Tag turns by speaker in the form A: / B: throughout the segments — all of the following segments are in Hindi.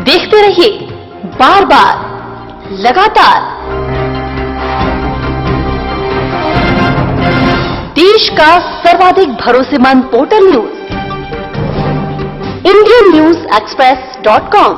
A: देखते रहिए बार बार लगातार देश का सर्वाधिक भरोसेमंद portal news IndianNewsExpress.com।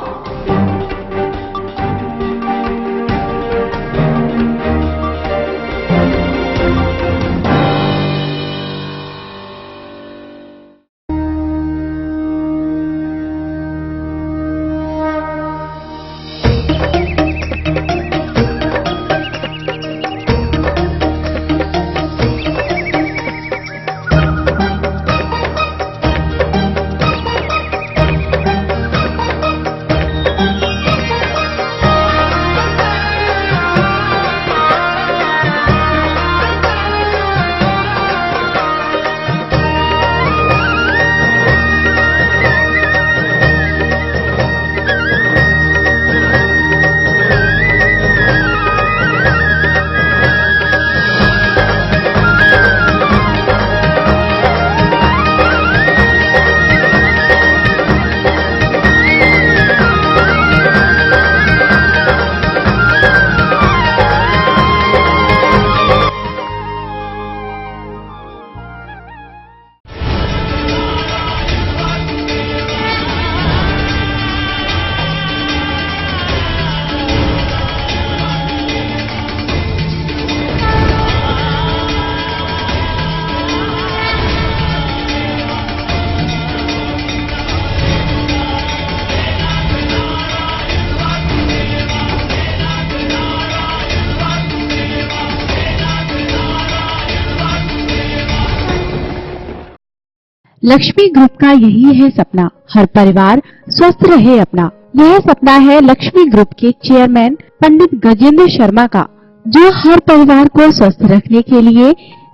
B: Lakshmi group का यही है सपना, हर परिवार स्वस्थ रहे अपना। यह सपना है लक्ष्मी ग्रुप के चेयरमैन पंडित गजेंद्र शर्मा का, जो हर परिवार को स्वस्थ रखने के लिए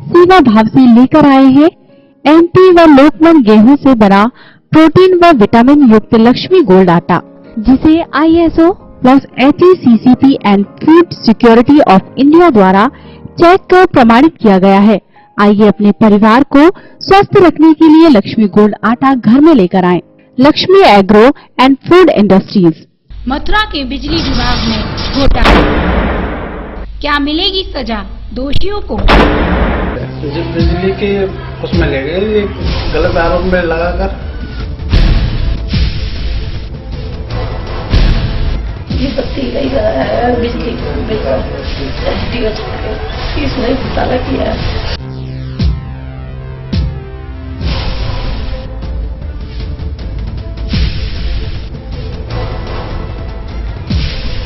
B: सेवा भाव से लेकर आए हैं एमपी व लोकमन गेहूं से बना प्रोटीन व विटामिन युक्त लक्ष्मी गोल्ड आटा, जिसे ISO plus HACCP and food security of India द्वारा चेक कर प्रमाणित किया गया है। आइए अपने परिवार को स्वस्थ रखने के लिए लक्ष्मी गोल्ड आटा घर में लेकर आएं। Lakshmi agro and food industries.
C: Mathura के बिजली विभाग में घोटाला, क्या मिलेगी सजा दोषियों को?
D: बिजली के उसमें ले गए गलत आरोप में लगाकर।
E: ये बत्ती बिजली इसने घोटाला किया।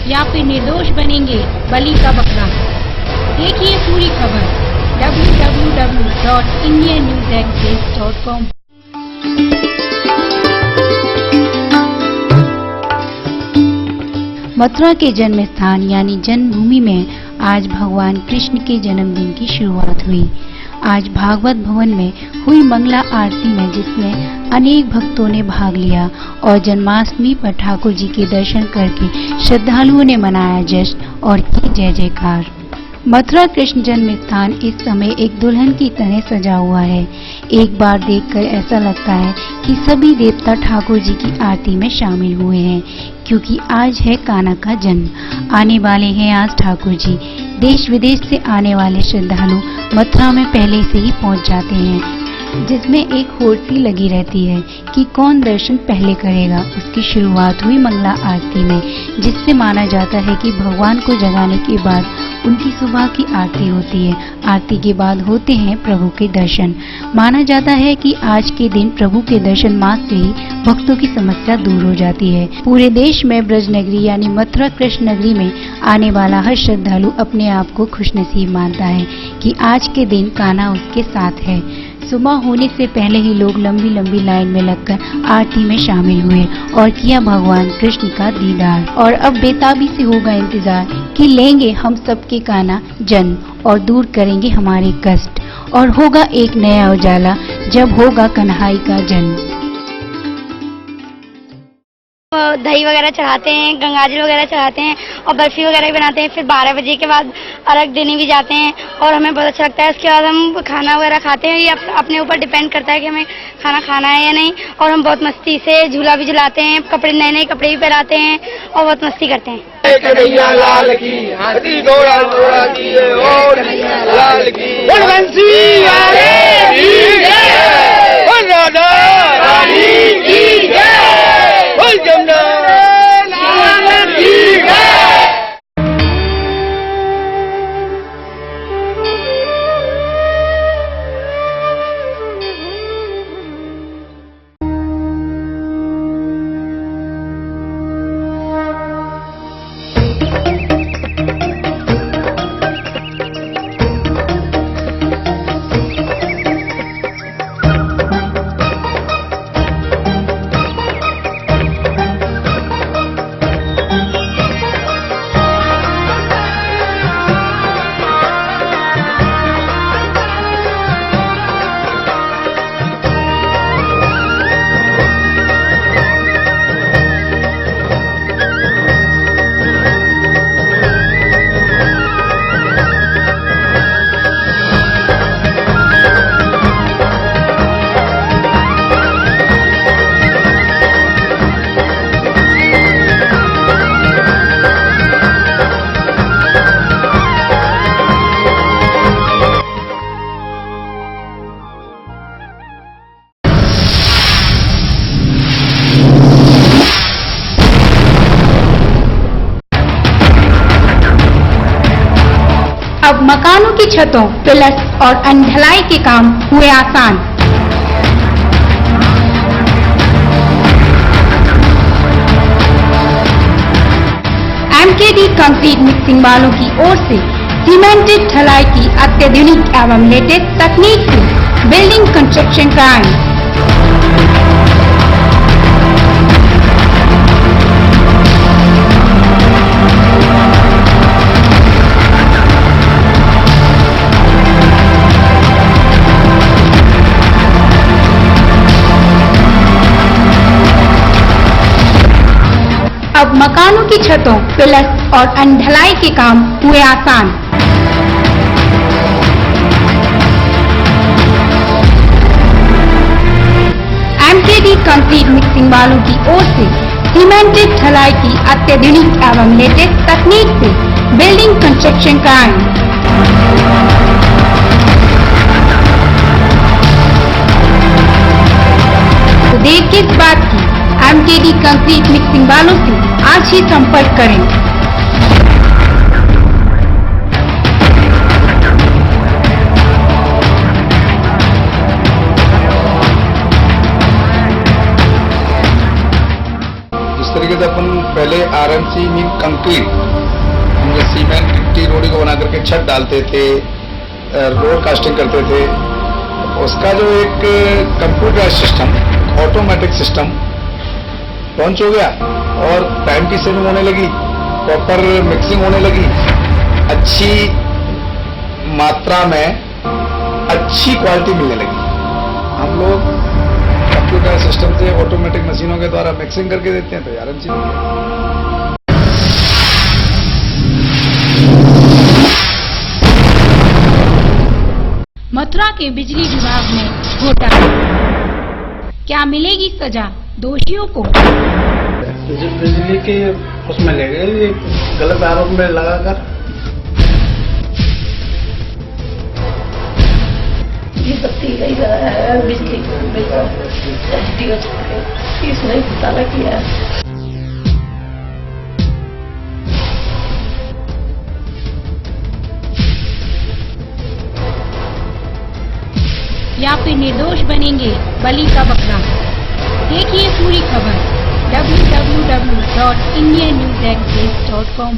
C: या फिर निर्दोष बनेंगे बलि का बकरा। देखिए पूरी खबर www.indiannewsexpress.com। मथुरा के जन्म स्थान यानी जन्मभूमि में आज भगवान कृष्ण के जन्मदिन की शुरुआत हुई। आज भागवत भवन में हुई मंगला आरती में जिसमें अनेक भक्तों ने भाग लिया और जन्माष्टमी पर ठाकुर जी के दर्शन करके श्रद्धालुओं ने मनाया जश्न और की जय जयकार। मथुरा कृष्ण जन्म स्थान इस समय एक दुल्हन की तरह सजा हुआ है। एक बार देखकर ऐसा लगता है कि सभी देवता ठाकुर जी की आरती में शामिल हुए हैं, क्योंकि आज है कान्हा का जन्म। आने वाले हैं आज ठाकुर जी। देश विदेश से आने वाले श्रद्धालु मथुरा में पहले से ही पहुंच जाते हैं, जिसमें एक होड़ सी लगी रहती है कि कौन दर्शन पहले करेगा। उसकी शुरुआत हुई मंगला आरती में, जिससे माना जाता है कि भगवान को जगाने के बाद उनकी सुबह की आरती होती है। आरती के बाद होते हैं प्रभु के दर्शन। माना जाता है कि आज के दिन प्रभु के दर्शन मात्र ही भक्तों की समस्या दूर हो जाती है। पूरे देश में ब्रज नगरी यानी मथुरा कृष्ण नगरी में आने वाला हर श्रद्धालु अपने आप को खुशनसीब मानता है कि आज के दिन कान्हा उसके साथ है। सुबह होने से पहले ही लोग लंबी लंबी लाइन में लगकर आरती में शामिल हुए और किया भगवान कृष्ण का दीदार। और अब बेताबी से होगा इंतजार कि लेंगे हम सबके कान्हा जन्म और दूर करेंगे हमारे कष्ट, और होगा एक नया उजाला जब होगा कन्हाई का जन्म।
F: दही वगैरह चढ़ाते हैं, गंगाजल वगैरह चढ़ाते हैं और बर्फी वगैरह भी बनाते हैं। फिर 12 बजे के बाद अर्घ देने भी जाते हैं और हमें बहुत अच्छा लगता है। उसके बाद हम खाना वगैरह खाते हैं। ये अपने ऊपर डिपेंड करता है कि हमें खाना खाना है या नहीं। और हम बहुत मस्ती से झूला भी झुलाते हैं, कपड़े नए कपड़े भी पहनाते हैं और बहुत मस्ती करते हैं।
G: कन्हैया लाल की, हाथी घोड़ा घोड़ा की, और कन्हैया लाल की, बोल बंसी वाले की जय, बोल राधा रानी की जय, बोल जमुना लाल की जय।
C: अब मकानों की छतों, पिलर्स और अन्य ढलाई के काम हुए आसान। एमकेडी कंक्रीट मिक्सिंग वालों की ओर से सीमेंटेड ढलाई की अत्याधुनिक एवं लेटेस्ट तकनीक से बिल्डिंग कंस्ट्रक्शन कार्य। अब मकानों की छतों, पिलर्स और अन्य ढलाई के काम हुए आसान। एमकेडी कंक्रीट मिक्सिंग वालों की ओर से सीमेंटेड ढलाई की अत्याधुनिक एवं लेटेस्ट तकनीक से बिल्डिंग कंस्ट्रक्शन कार्य। तो देर किस बात की, एमकेडी कंक्रीट मिक्सिंग वालों से आज ही संपर्क करें।
G: जिस तरीके से अपन पहले आरएमसी मीन कंक्रीट, सीमेंट गिट्टी रोड़ी को बना करके छत डालते थे, रोड कास्टिंग करते थे, उसका जो एक computerise system, automatic system launch हो गया और टाइम की सेविंग होने लगी, प्रॉपर मिक्सिंग होने लगी, अच्छी मात्रा में अच्छी क्वालिटी मिलने लगी। हम लोग कंप्यूटर सिस्टम से ऑटोमेटिक मशीनों के द्वारा मिक्सिंग करके देते हैं तो आरएमसी बन गया।
C: मथुरा के बिजली विभाग में घोटाला, क्या मिलेगी सजा दोषियों को?
D: बिजली के उसमें ले गए, ये गलत आरोप में लगाकर।
E: ये बत्ती नहीं लगाया है, बिजली इसने घोटाला किया है।
C: या फिर निर्दोष बनेंगे बलि का बकरा? देखिए पूरी खबर www.indiannewsexpress.com।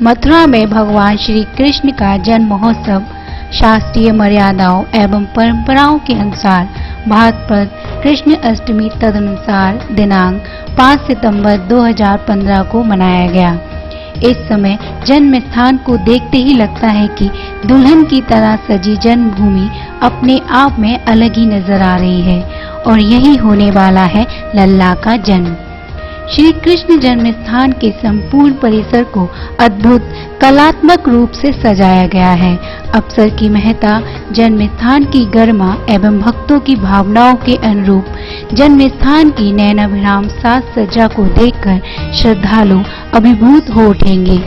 C: मथुरा में भगवान श्री कृष्ण का जन्म महोत्सव शास्त्रीय मर्यादाओं एवं परंपराओं के अनुसार भाद्रपद कृष्ण अष्टमी तदनुसार दिनांक 5 सितंबर 2015 को मनाया गया। इस समय जन्म स्थान को देखते ही लगता है कि दुल्हन की तरह सजी जन्मभूमि अपने आप में अलग ही नजर आ रही है और यही होने वाला है लल्ला का जन्म। श्री कृष्ण जन्म स्थान के संपूर्ण परिसर को अद्भुत कलात्मक रूप से सजाया गया है। अवसर की महत्ता, जन्म स्थान की गरिमा एवं भक्तों की भावनाओं के अनुरूप जन्म स्थान की नयनाभिराम साज सज्जा को देखकर श्रद्धालु अभिभूत हो उठेंगे।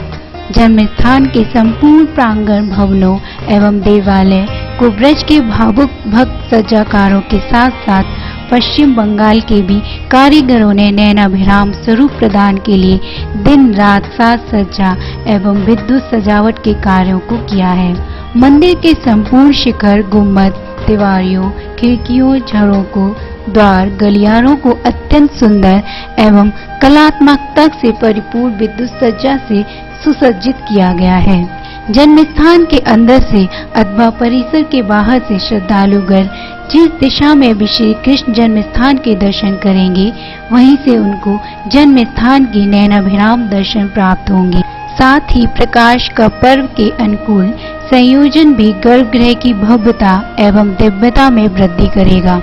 C: जन्म स्थान के संपूर्ण प्रांगण भवनों एवं देवालय को ब्रज के भावुक भक्त सज्जाकारों के साथ साथ पश्चिम बंगाल के भी कारीगरों ने नयनाभिराम स्वरूप प्रदान के लिए दिन रात साज सज्जा एवं विद्युत सजावट के कार्यों को किया है। मंदिर के संपूर्ण शिखर, गुम्बद, दीवारों, खिड़कियों, झरोकों, द्वार, गलियारों को अत्यंत सुंदर एवं कलात्मकता से परिपूर्ण विद्युत सज्जा से सुसज्जित किया गया है। जन्म स्थान के अंदर से अथवा परिसर के बाहर से श्रद्धालुगण जिस दिशा में भी श्री कृष्ण जन्म स्थान के दर्शन करेंगे, वहीं से उनको जन्म स्थान की नयनाभिराम दर्शन प्राप्त होंगे। साथ ही प्रकाश का पर्व के अनुकूल संयोजन भी गर्भगृह की भव्यता एवं दिव्यता में वृद्धि करेगा।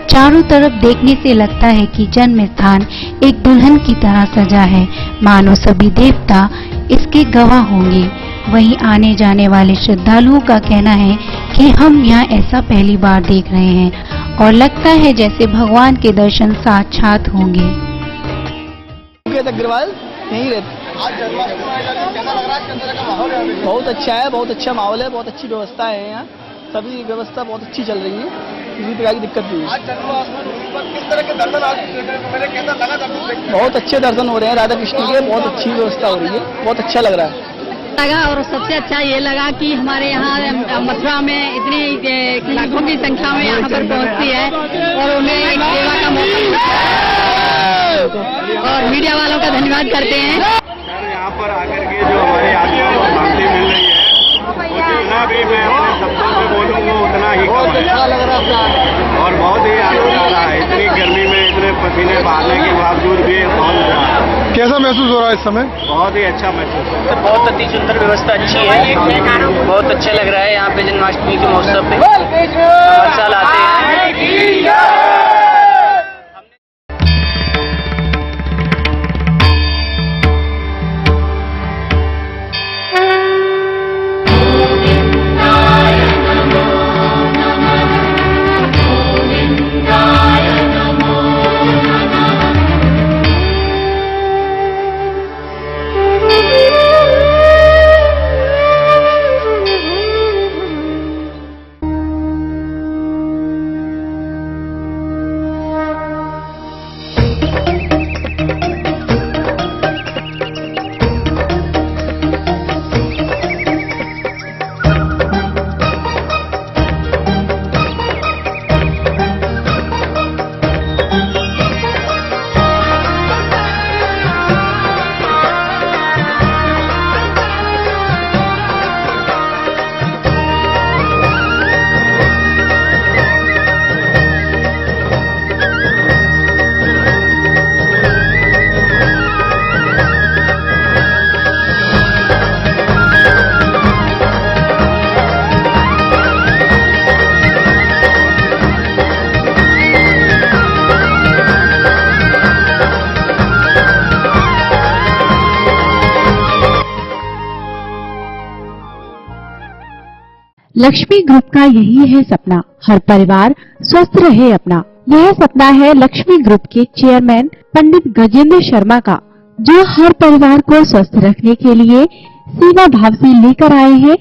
C: चारों तरफ देखने से लगता है कि जन्म स्थान एक दुल्हन की तरह सजा है, मानो सभी देवता इसके गवाह होंगे। वहीं आने जाने वाले श्रद्धालुओं का कहना है कि हम यहाँ ऐसा पहली बार देख रहे हैं और लगता है जैसे भगवान के दर्शन साक्षात होंगे।
H: अग्रवाल यहीं रहते। बहुत अच्छा है, बहुत अच्छा माहौल है, बहुत अच्छी व्यवस्था है यहाँ। सभी व्यवस्था बहुत अच्छी चल रही है, किसी प्रकार की दिक्कत नहीं है। किस तरह के दर्शन बहुत अच्छे दर्शन हो रहे हैं राधा कृष्ण के, बहुत अच्छी व्यवस्था हो रही है, बहुत अच्छा लग रहा है।
I: और सबसे अच्छा ये लगा कि हमारे यहाँ मथुरा में इतनी लाखों की संख्या में यहाँ पर पहुँचती है और उन्हें एक सेवा का मौका मिलता है और मीडिया वालों का धन्यवाद करते हैं।
J: यहाँ पर आकर के जो हमारी आत्मा को शांति मिल रही है, जितना भी मैं अपने शब्दों से बोलूँगा उतना ही कम है और बहुत ही आनंद आ रहा है। इतनी गर्मी में इतने पसीने बहाने के बावजूद भी बहुत
K: कैसा महसूस हो रहा है इस समय?
J: बहुत ही अच्छा महसूस हो रहा है।
L: बहुत अति सुंदर व्यवस्था अच्छी है, बहुत अच्छा लग रहा है। यहाँ पे जन्माष्टमी के महोत्सव पे हर साल आते हैं।
B: लक्ष्मी ग्रुप का यही है सपना, हर परिवार स्वस्थ रहे अपना। यह सपना है लक्ष्मी ग्रुप के चेयरमैन पंडित गजेंद्र शर्मा का, जो हर परिवार को स्वस्थ रखने के लिए सेवा भाव से लेकर आए हैं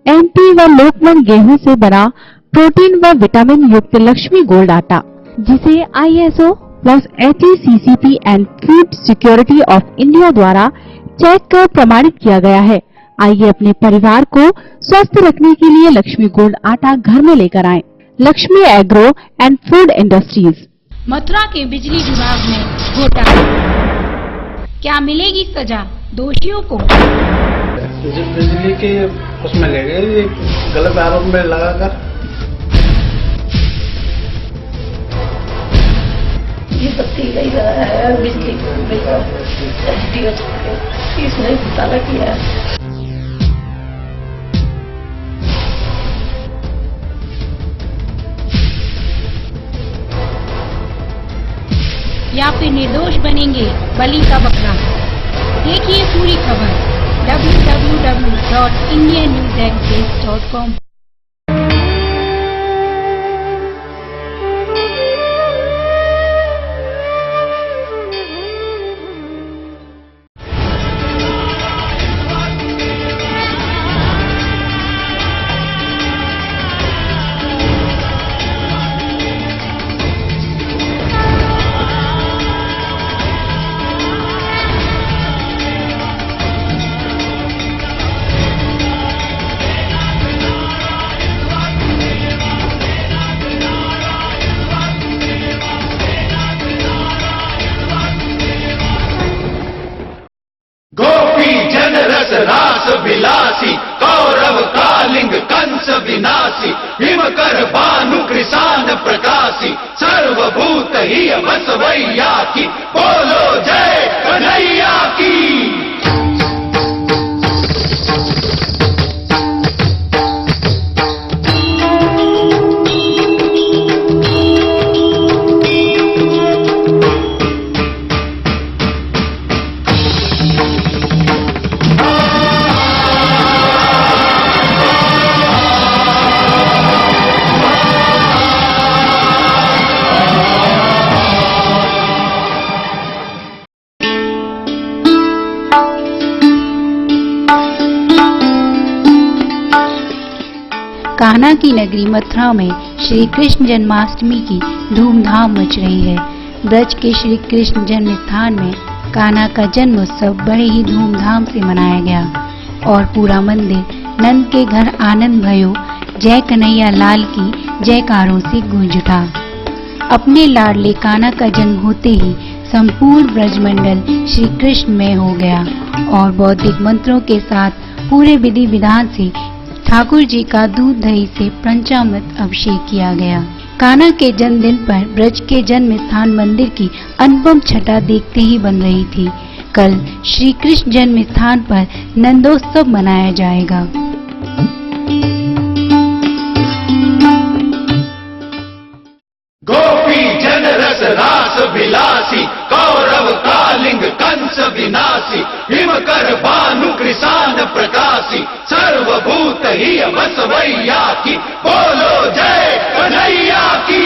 B: एमपी व लोकमन गेहूं से बना प्रोटीन व विटामिन युक्त लक्ष्मी गोल्ड आटा, जिसे ISO plus HACCP and food security of India द्वारा चेक कर प्रमाणित किया गया है। आइए अपने परिवार को स्वस्थ रखने के लिए लक्ष्मी गोल्ड आटा घर में लेकर आएं। Lakshmi agro and food industries.
C: Mathura के बिजली विभाग में घोटाला, क्या मिलेगी सजा दोषियों को?
D: बिजली के उसमें ले गए, गलत आरोप में लगाकर।
E: ये बत्ती नहीं रहा है, बिजली इसने घोटाला किया है।
C: या फिर निर्दोष बनेंगे बलि का बकरा। देखिए पूरी खबर www.indiannewsexpress.com।
M: गोपी जन रस रास विलासी, कौरव कालिंग कंस विनाशी, भीम कर भानु कृषान प्रकाशी, सर्वभूत ही बसवैया की, बोलो जय कन्हैया की।
C: कान्हा की नगरी मथुरा में श्री कृष्ण जन्माष्टमी की धूमधाम मच रही है। ब्रज के श्री कृष्ण जन्म स्थान में कान्हा का जन्म उत्सव बड़े ही धूमधाम से मनाया गया और पूरा मंदिर नंद के घर आनंद भयो जय कन्हैया लाल की जयकारों से गूंज उठा। अपने लाडले कान्हा का जन्म होते ही संपूर्ण ब्रजमंडल श्री कृष्ण में हो गया और बौद्धिक मंत्रों के साथ पूरे विधि विधान से ठाकुर जी का दूध दही से पंचामृत अभिषेक किया गया। कान्हा के जन्मदिन पर ब्रज के जन्म स्थान मंदिर की अनुपम छटा देखते ही बन रही थी। कल श्री कृष्ण जन्म स्थान पर नंदोत्सव मनाया जाएगा।
M: गोपी जन रस रास विलासी, कौरव कालिंग कंस विनाशी, भीम कर भानु कृषान प्रकाशी, सर्वभूत ही बसवैया की, बोलो जय कन्हैया की।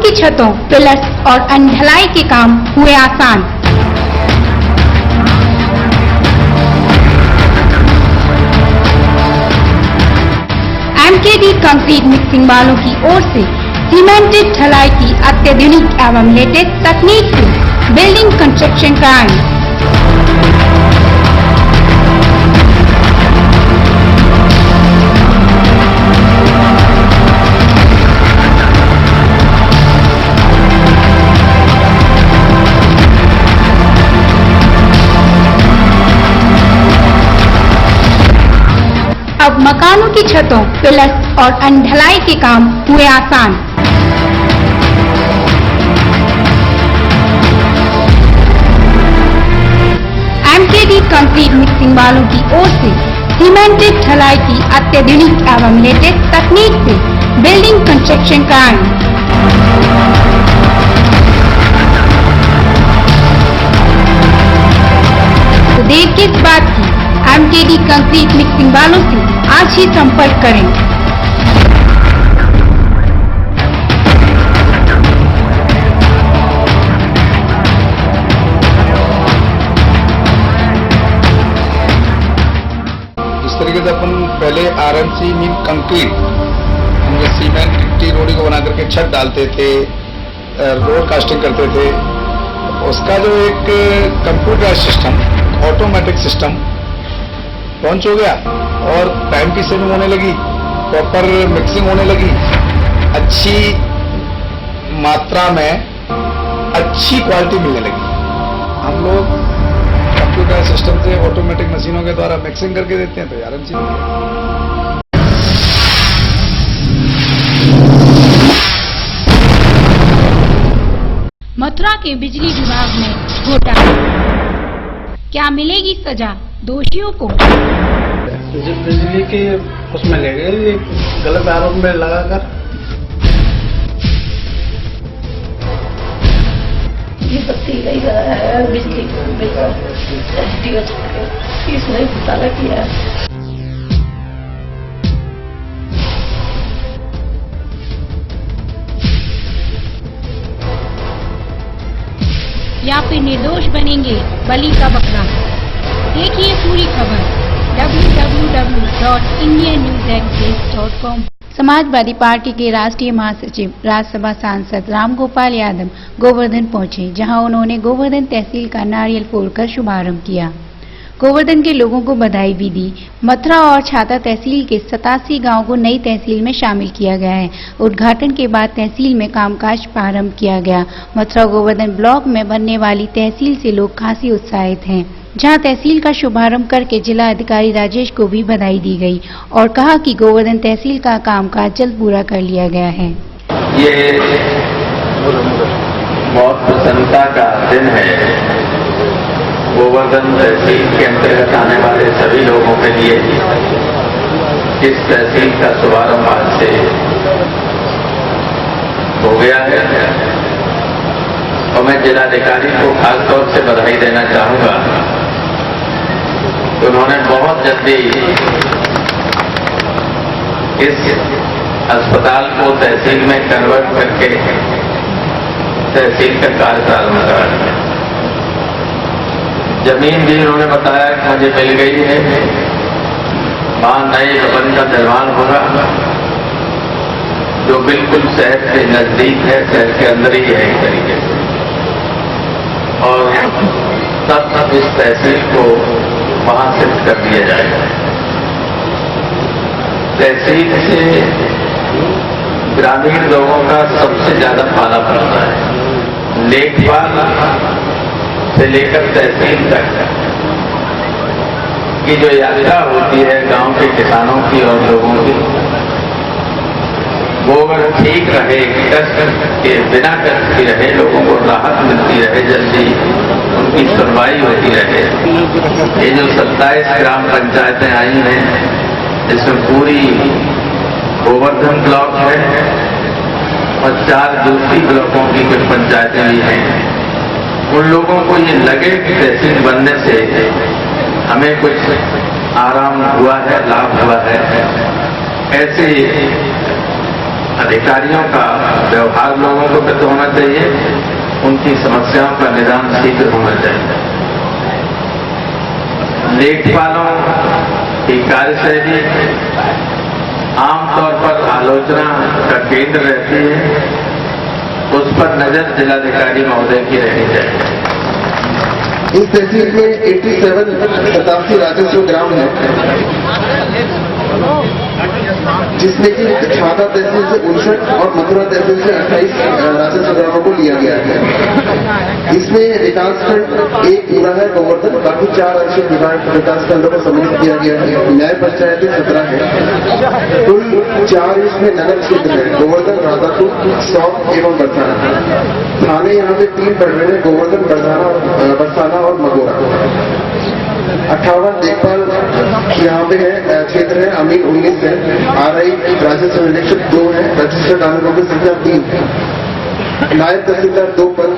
C: की छतों, पिलर्स और अन्य ढलाई के काम हुए आसान। एमकेडी कंक्रीट मिक्सिंग वालों की ओर से सीमेंटेड ढलाई की अत्याधुनिक एवं लेटेस्ट तकनीक से बिल्डिंग कंस्ट्रक्शन कराएं। अब मकानों की छतों, पिलर्स और अन्य ढलाई के काम हुए आसान। एमकेडी कंक्रीट मिक्सिंग वालों की ओर से सीमेंटेड ढलाई की अत्याधुनिक एवं लेटेस्ट तकनीक से बिल्डिंग कंस्ट्रक्शन कराएं। तो देर किस बात की, एमकेडी कंक्रीट मिक्सिंग वालों से आज ही संपर्क करें।
G: इस तरीके से अपन पहले आरएमसी मीन कंक्रीट, सीमेंट गिट्टी रोड़ी को बना करके छत डालते थे, रोड कास्टिंग करते थे। उसका जो एक computer system, automatic system launch हो गया और टाइम की सेविंग होने लगी, प्रॉपर मिक्सिंग होने लगी, अच्छी मात्रा में अच्छी क्वालिटी मिलने लगी। हम लोग कंप्यूटर सिस्टम से ऑटोमेटिक मशीनों के द्वारा मिक्सिंग करके देते हैं तो आरएमसी मिल गया।
C: मथुरा के बिजली विभाग में घोटाला, क्या मिलेगी सजा दोषियों को?
D: बिजली के उसमें ले गए, गलत आरोप में लगाकर।
E: ये बत्ती गई है, बिजली इसने घोटाला किया।
C: या फिर निर्दोष बनेंगे बलि का बकरा। देखिए पूरी खबर www.indiannewsexpress.com। समाजवादी पार्टी के राष्ट्रीय महासचिव राज्यसभा सांसद रामगोपाल यादव गोवर्धन पहुंचे, जहां उन्होंने गोवर्धन तहसील का नारियल फोड़कर शुभारंभ किया। गोवर्धन के लोगों को बधाई भी दी। मथुरा और छाता तहसील के 87 गांवों को नई तहसील में शामिल किया गया है। उद्घाटन के बाद तहसील में कामकाज प्रारंभ किया गया। मथुरा गोवर्धन ब्लॉक में बनने वाली तहसील से लोग काफी उत्साहित हैं, जहां तहसील का शुभारंभ करके जिला अधिकारी राजेश को भी बधाई दी गई और कहा कि गोवर्धन तहसील का कामकाज जल्द पूरा कर लिया गया है।
N: ये बहुत प्रसन्नता का दिन है गोवर्धन तहसील के अंतर्गत आने वाले सभी लोगों के लिए। इस तहसील का शुभारंभ आज से हो गया है और मैं जिलाधिकारी को खासतौर से बधाई देना चाहूंगा। उन्होंने बहुत जल्दी इस अस्पताल को तहसील में कन्वर्ट करके तहसील का कार्य प्रारंभ करा दिया। जमीन भी उन्होंने बताया कि मुझे मिल गई है, वहां नए भवन का निर्माण होगा जो बिल्कुल शहर के नजदीक है, शहर के अंदर ही है एक तरीके से। और तब इस तहसील को वहां शिफ्ट कर दिया जाएगा। तहसील से ग्रामीण लोगों का सबसे ज्यादा फायदा पड़ता है। लेखपाल से लेकर तहसील तक की जो यात्रा होती है गांव के किसानों की और लोगों की, वो अगर ठीक रहे, कष्ट के बिना कष्ट की रहे, लोगों को राहत मिलती रहे, जल्दी उनकी सुनवाई होती रहे। ये जो 27 ग्राम पंचायतें आई हैं, इसमें पूरी गोवर्धन ब्लॉक है और 4 दूसरी ब्लॉकों की कुछ पंचायतें भी हैं। उन लोगों को ये लगे कि तहसील बनने से हमें कुछ आराम हुआ है, लाभ हुआ है, ऐसे अधिकारियों का व्यवहार लोगों को प्रति होना चाहिए, उनकी समस्याओं का निदान शीघ्र होना चाहिए। लेखपालों की कार्यशैली आमतौर पर आलोचना का केंद्र रहती है, उस पर नजर जिलाधिकारी महोदय की रहनी चाहिए।
O: इस तहसील में 87 राजस्व ग्राम है, जिसमें कि छाता तहसील से 59 और मथुरा तहसील से 28 राजस्व ग्रामों को लिया गया है। इसमें विकासखंड एक पूरा है गोवर्धन, बाकी 4 आंशिक विकासखंडों को सम्मिलित किया गया है। न्याय पंचायतें 17 है, कुल 4 इसमें नगर क्षेत्र है, गोवर्धन, राधापुर, सौंप एवं बरसाना। थाने यहाँ पे 3 पड़ रहे हैं, गोवर्धन, बरसाना और मगोरा। 58 देखभाल यहाँ पे है क्षेत्र है, अमीन 19 है, RI राजस्व निरीक्षक 2 है, रजिस्टर्ड आनंदों की संख्या 3 है, नायब तहसीलदार 2 पद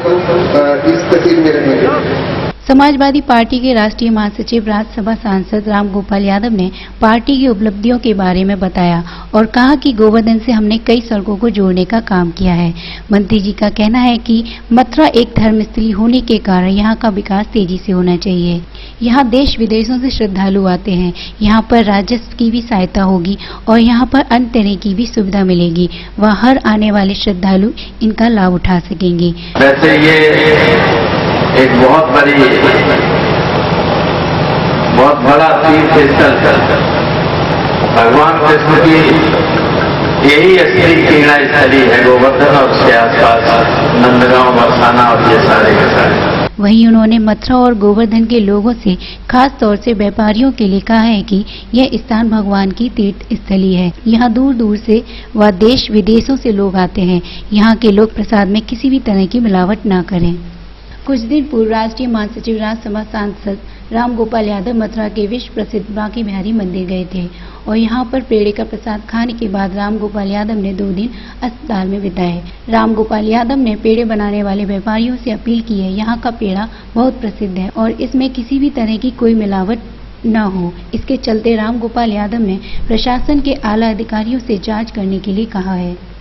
O: इस तहसील में रहेंगे।
C: समाजवादी पार्टी के राष्ट्रीय महासचिव राज्यसभा सांसद रामगोपाल यादव ने पार्टी की उपलब्धियों के बारे में बताया और कहा कि गोवर्धन से हमने कई सड़कों को जोड़ने का काम किया है। मंत्री जी का कहना है कि मथुरा एक धर्मस्थली होने के कारण यहाँ का विकास तेजी से होना चाहिए। यहाँ देश विदेशों से श्रद्धालु आते हैं, यहाँ पर राजस्व की भी सहायता होगी और यहाँ पर अन्य तरह की भी सुविधा मिलेगी, वह हर आने वाले श्रद्धालु इनका लाभ उठा सकेंगे।
N: वैसे ये एक बहुत बड़ा तीर्थ स्थल, भगवान कृष्ण की यही असली क्रीड़ा स्थली है गोवर्धन और उसके आसपास नंदगांव, बरसाना और ये सारे के सारे।
C: वहीं उन्होंने मथुरा और गोवर्धन के लोगों से खास तौर से व्यापारियों के लिए कहा है कि यह स्थान भगवान की तीर्थ स्थली है। यहाँ दूर दूर से व देश विदेशों से लोग आते हैं। यहाँ के लोग प्रसाद में किसी भी तरह की मिलावट न करें। कुछ दिन पूर्व राष्ट्रीय महासचिव राज्यसभा सांसद रामगोपाल यादव मथुरा के विश्व प्रसिद्ध बांके बिहारी मंदिर गए थे और यहाँ पर पेड़े का प्रसाद खाने के बाद रामगोपाल यादव ने 2 दिन अस्पताल में बिताए। रामगोपाल यादव ने पेड़े बनाने वाले व्यापारियों से अपील की है, यहाँ का पेड़ा बहुत प्रसिद्ध है और इसमें किसी भी तरह की कोई मिलावट न हो। इसके चलते रामगोपाल यादव ने प्रशासन के आला अधिकारियों से जाँच करने के लिए कहा है।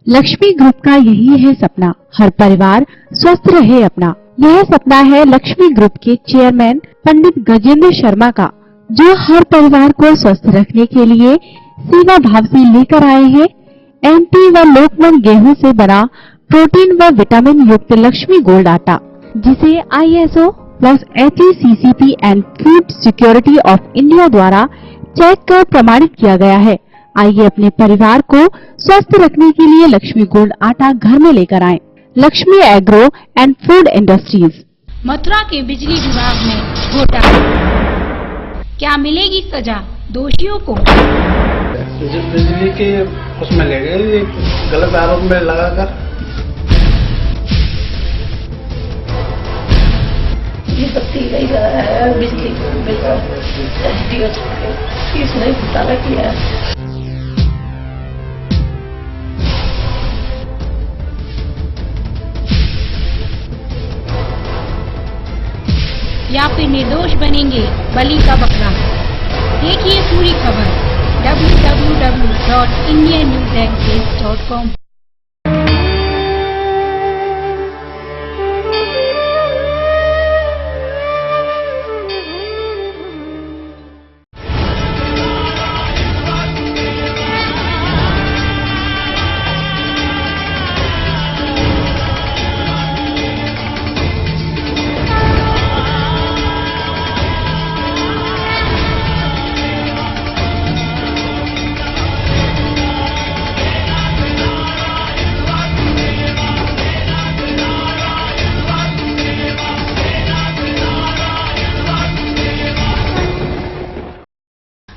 B: लक्ष्मी ग्रुप का यही है सपना, हर परिवार स्वस्थ रहे अपना। यह सपना है लक्ष्मी ग्रुप के चेयरमैन पंडित गजेंद्र शर्मा का, जो हर परिवार को स्वस्थ रखने के लिए सेवा भाव से लेकर आए हैं एमपी व लोकमन गेहूं से बना प्रोटीन व विटामिन युक्त लक्ष्मी गोल्ड आटा, जिसे ISO plus HACCP and food security of India द्वारा चेक कर प्रमाणित किया गया है। आइए अपने परिवार को स्वस्थ रखने के लिए लक्ष्मी गोल्ड आटा घर में लेकर आएं। Lakshmi agro and food industries.
C: Mathura के बिजली विभाग में घोटाला, क्या मिलेगी सजा दोषियों को?
D: बिजली के उसमें ले गए, गलत आरोप में लगाकर।
E: ये बत्ती नहीं लगाया, बिजली बिल का फीस नहीं घोटाला किया है।
C: या फिर निर्दोष बनेंगे बलि का बकरा। देखिए पूरी खबर www.indiannewsexpress.com।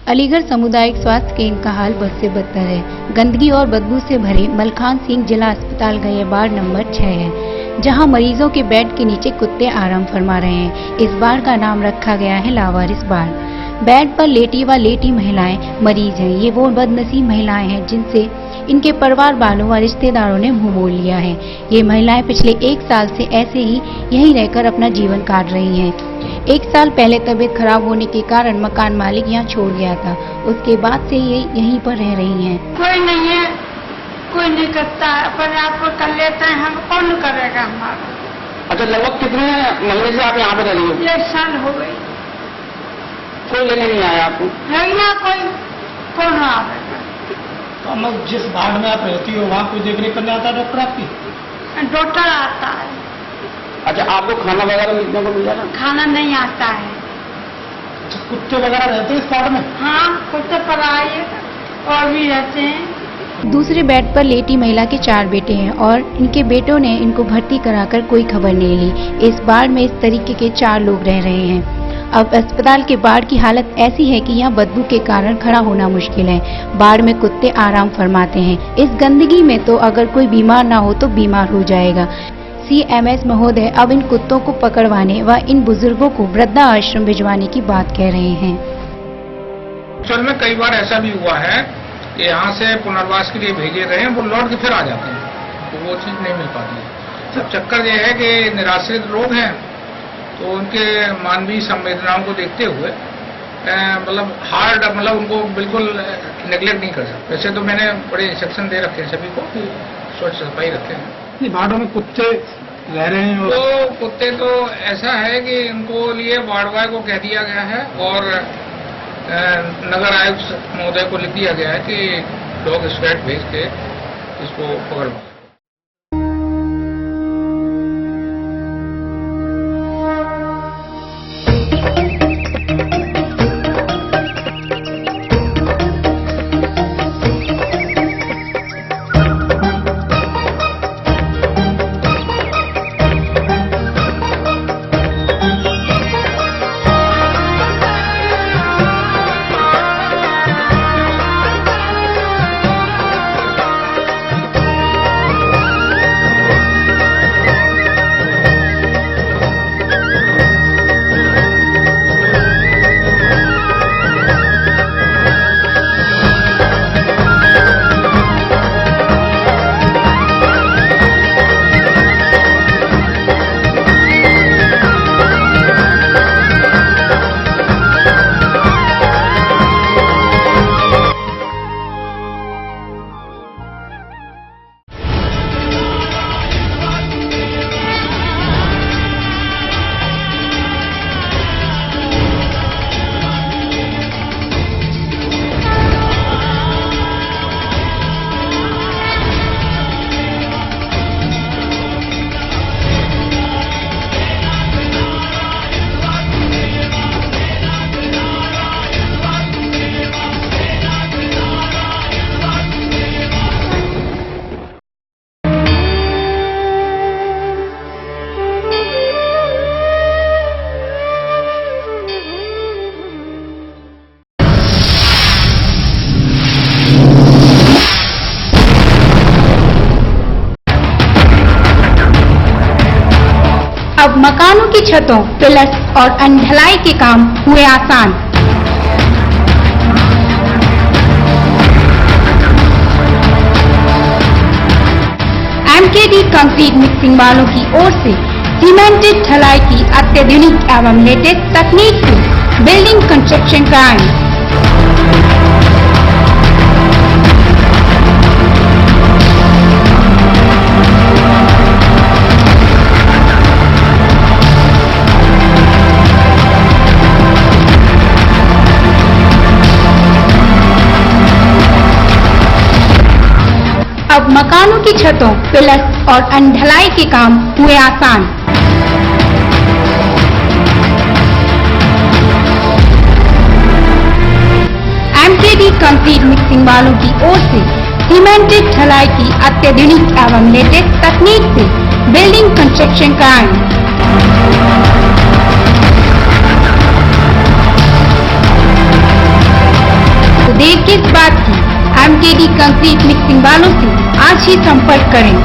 C: अलीगढ़ सामुदायिक स्वास्थ्य केंद्र का हाल बद से बदतर है। गंदगी और बदबू से भरे मलखान सिंह जिला अस्पताल का यह वार्ड नंबर 6 है, जहां मरीजों के बेड के नीचे कुत्ते आराम फरमा रहे हैं। इस वार्ड का नाम रखा गया है लावारिस वार्ड। बेड पर लेटी व लेटी महिलाएं मरीज हैं। ये वो बदनसीब महिलाएं हैं जिनसे इनके परिवार वालों व रिश्तेदारों ने मुंह मोड़ लिया है। ये महिलाएं पिछले 1 साल से ऐसे ही यहीं रहकर अपना जीवन काट रही हैं। 1 साल पहले तबीयत खराब होने के कारण मकान मालिक यहाँ छोड़ गया था। उसके बाद से ये यहीं पर रह रही हैं।
E: कोई नहीं है, कोई नहीं करता है, पर आपको कर लेते हैं, हम कौन करेगा हमारा।
L: अच्छा, लगभग कितने महीने से आप यहाँ पे रह रही हो?
E: 1 साल हो गई।
L: कोई लेने नहीं आया आपको?
E: है ना, कोई कौन आवेगा।
D: तो मतलब जिस वार्ड में आप रहती हो वहाँ कोई देख रेख करने आता है डॉक्टर आपकी?
E: डॉक्टर आता है।
L: अच्छा, आपको खाना वगैरह मिलने को मिल जाएगा?
E: खाना नहीं आता है।
D: अच्छा, कुत्ते वगैरह रहते हैं इस वार्ड में?
E: हाँ, कुत्ते पर आए और भी रहते हैं।
C: दूसरे बेड पर लेटी महिला के 4 बेटे हैं और इनके बेटों ने इनको भर्ती कराकर कोई खबर नहीं ली। इस वार्ड में इस तरीके के 4 लोग रह रहे हैं। अब अस्पताल के वार्ड की हालत ऐसी है कि यहाँ बदबू के कारण खड़ा होना मुश्किल है। वार्ड में कुत्ते आराम फरमाते हैं। इस गंदगी में तो अगर कोई बीमार ना हो तो बीमार हो जाएगा। CMS महोदय अब इन कुत्तों को पकड़वाने व इन बुजुर्गों को वृद्धा आश्रम भिजवाने की बात कह रहे हैं।
P: असल में कई बार ऐसा भी हुआ है कि यहाँ से पुनर्वास के लिए भेजे गए हैं, वो लौट के फिर आ जाते हैं, तो वो चीज नहीं मिल पाती है। सब चक्कर ये है कि निराश्रित लोग हैं, तो उनके मानवीय संवेदनाओं को देखते हुए मतलब उनको बिल्कुल नेग्लेक्ट नहीं कर सकते। वैसे तो मैंने बड़े इंस्ट्रक्शन दे रखे हैं सभी को, स्वच्छ सफाई रखें।
D: वार्डों में कुत्ते रह रहे हैं
P: तो कुत्ते तो ऐसा है कि इनको लिए वार्ड बॉय को कह दिया गया है और नगर आयुक्त महोदय को लिख दिया गया है कि डॉग स्क्वाड भेज के इसको पकड़वा।
C: अब मकानों की छतों, पिलर्स और अन्य ढलाई के काम हुए आसान। MKD कंक्रीट मिक्सिंग वालों की ओर से सीमेंटेड ढलाई की अत्याधुनिक एवं लेटेस्ट तकनीक से बिल्डिंग कंस्ट्रक्शन कराएं। अब मकानों की छतों, पिलर्स और अन्य ढलाई के काम हुए आसान। MKD कंक्रीट मिक्सिंग वालों की ओर से सीमेंटेड ढलाई की अत्याधुनिक एवं लेटेस्ट तकनीक से बिल्डिंग कंस्ट्रक्शन कराएं। देर किस बात की, एमकेडी कंक्रीट मिक्सिंग वालों से आज ही संपर्क करें।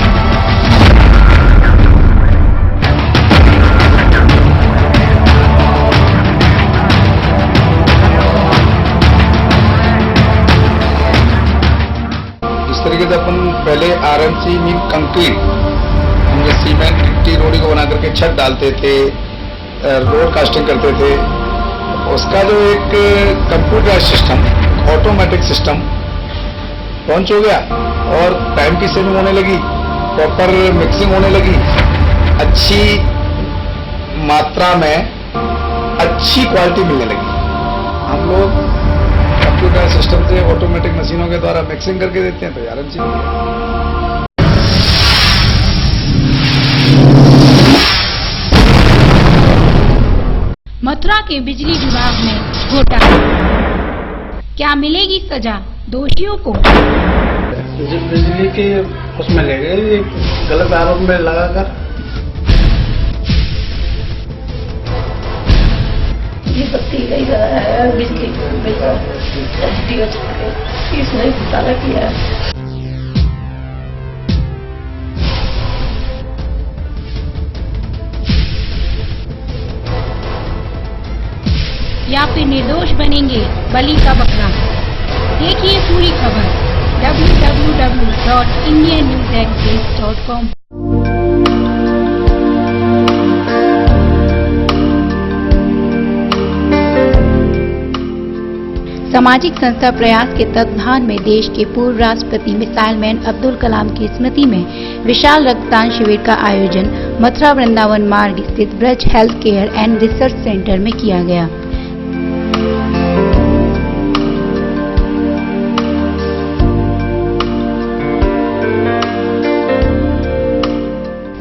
G: इस तरीके से अपन पहले आरएमसी मीन कंक्रीट सीमेंट गिट्टी रोड़ी को बना करके छत डालते थे, रोड कास्टिंग करते थे। उसका जो एक computer system, automatic system launch हो गया और टाइम की सेविंग होने लगी, प्रॉपर मिक्सिंग होने लगी, अच्छी मात्रा में अच्छी क्वालिटी मिलने लगी। हम लोग कंप्यूटर सिस्टम से ऑटोमेटिक मशीनों के द्वारा मिक्सिंग करके देते हैं, तो आरएमसी हो गया।
C: मथुरा के बिजली विभाग में घोटाला, क्या मिलेगी सजा दोषियों को?
D: बिजली के उसमें ले गए, गलत आरोप में लगाकर।
Q: ये बत्ती गई है, बिजली इसने घोटाला किया है।
C: या फिर निर्दोष बनेंगे बलि का बकरा? देखिए पूरी खबर www.indiannewsexpress.com। सामाजिक संस्था प्रयास के तत्वाधान में देश के पूर्व राष्ट्रपति मिसाइल मैन अब्दुल कलाम की स्मृति में विशाल रक्तदान शिविर का आयोजन मथुरा वृंदावन मार्ग स्थित Braj health care and research centre में किया गया।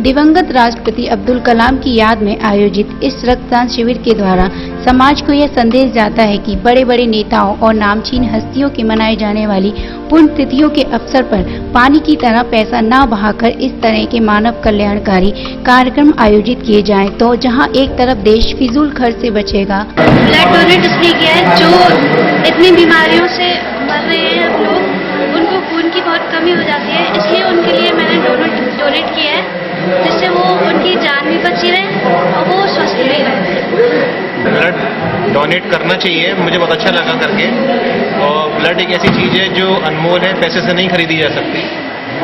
C: दिवंगत राष्ट्रपति अब्दुल कलाम की याद में आयोजित इस रक्तदान शिविर के द्वारा समाज को यह संदेश जाता है कि बड़े बड़े नेताओं और नामचीन हस्तियों के मनाए जाने वाली पुण्यतिथियों के अवसर पर पानी की तरह पैसा न बहाकर इस तरह के मानव कल्याणकारी कार्यक्रम आयोजित किए जाएं, तो जहां एक तरफ देश फिजूल खर्च से बचेगा।
F: ब्लड डोनेट इसलिए किया है, जो इतनी बीमारियों से मर रहे हैं हम लोग, उनको खून की बहुत कमी हो जाती है, इसलिए उनके लिए मैंने डोनेट किया है, जिससे वो उनकी जान भी बची रहे और वो स्वस्थ भी रहे।
R: ब्लड डोनेट करना चाहिए, मुझे बहुत अच्छा लगा करके। और ब्लड एक ऐसी चीज़ है जो अनमोल है, पैसे से नहीं खरीदी जा सकती